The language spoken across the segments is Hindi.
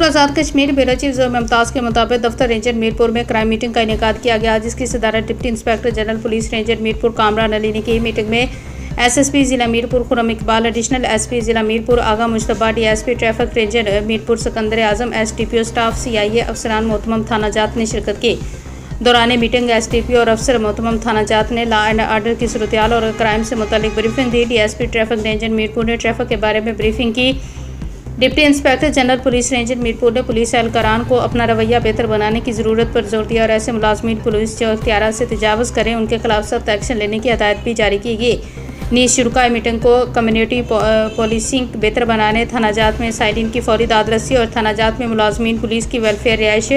मीरपुर आज़ाद कश्मीर ब्यूरो चीफ ज़ोर मुमताज़ के मुताबिक दफ्तर रेंजर मीरपुर में क्राइम मीटिंग का इनेकाद किया गया, जिसकी सदारत deputy inspector general police ranger Mirpur Kamran Ali ने की। मीटिंग में एसएसपी ज़िला मीरपुर खुर्रम इकबाल, एडिशनल एसपी ज़िला Mirpur Agha Mushtaba, DSP traffic ranger Mirpur Sikandar Azam, SDPO staff, CIA अफसरान मोहतरम थाना जात ने शिरकत की। दौरान मीटिंग एसडीपीओ और अफसर मोहतरम थाना जात ने लॉ एंड आर्डर की सूरत-ए-हाल और क्राइम से मुतालिक ब्रीफिंग दी। डीएसपी ट्रैफिक रेंजर मीरपुर ने ट्रैफिक के बारे में ब्रीफिंग की। Deputy inspector general police ranger Mirpur ने पुलिस एहलकारान को अपना रवैया बेहतर बनाने की ज़रूरत पर जोर दिया और ऐसे मुलाजमीन पुलिस जो इख्तियारात से तजावुज़ करें उनके खिलाफ सख्त एक्शन लेने की हिदायत भी जारी की गई। नीज़ शुरुका मीटिंग को कम्युनिटी पॉलिसिंग बेहतर बनाने, थाना जात में साइलिन की फौरी दादरसी और थाना जात में मुलाजमीन पुलिस की वेलफेयर रिहाइश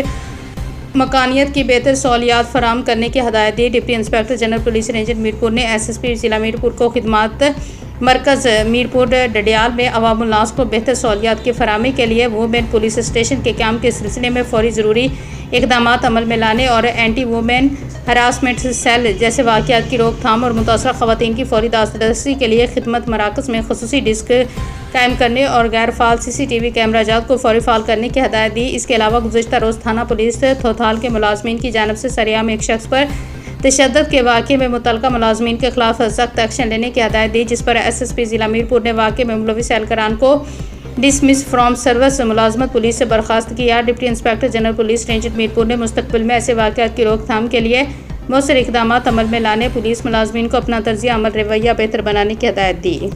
मकानियत की बेहतर सहूलियात फराम करने की हिदायत दी। Deputy inspector general police ranger Mirpur ने एसएसपी ज़िला मीरपुर को खिदमात मरकज़ मीरपुर डडियाल में अवामुल नास को बेहतर सहूलियात की फराहमी के लिए वुमेन पुलिस स्टेशन के काम के सिलसिले में फौरी ज़रूरी इक़दाम अमल में लाने और एंटी वुमेन हरासमेंट सेल जैसे वाक़यात की रोकथाम और मुतासरा ख़वातीन की फौरी दादरसी के लिए खिदमत मराकज़ में ख़ुसूसी डिस्क कायम करने और गैर फ़ाल CCTV कैमरा जात को फौरी फ़ाल करने की हिदायत दी। इसके अलावा गुज़श्ता रोज़ थाना पुलिस थोथाल के मुलाजमीन की जानिब से सरेआम एक शख्स पर तशद्दुद के वाक़े में मुतल्लिक़ा मुलाजमीन के खिलाफ सख्त एक्शन लेने की हिदायत दी, जिस पर एसएसपी ज़िला मीरपुर ने वाक़े में मुलविस एहलकारान को डिसमिस फ्राम सर्विस मुलाजमत पुलिस से बर्खास्त किया। Deputy inspector general police ranger Mirpur ने मुस्तक़बिल में ऐसे वाक़यात की रोकथाम के लिए मौसर इक़दाम अमल में लाने, पुलिस मुलाजमीन को अपना तर्ज़ अमल रवैया बेहतर बनाने की हिदायत दी।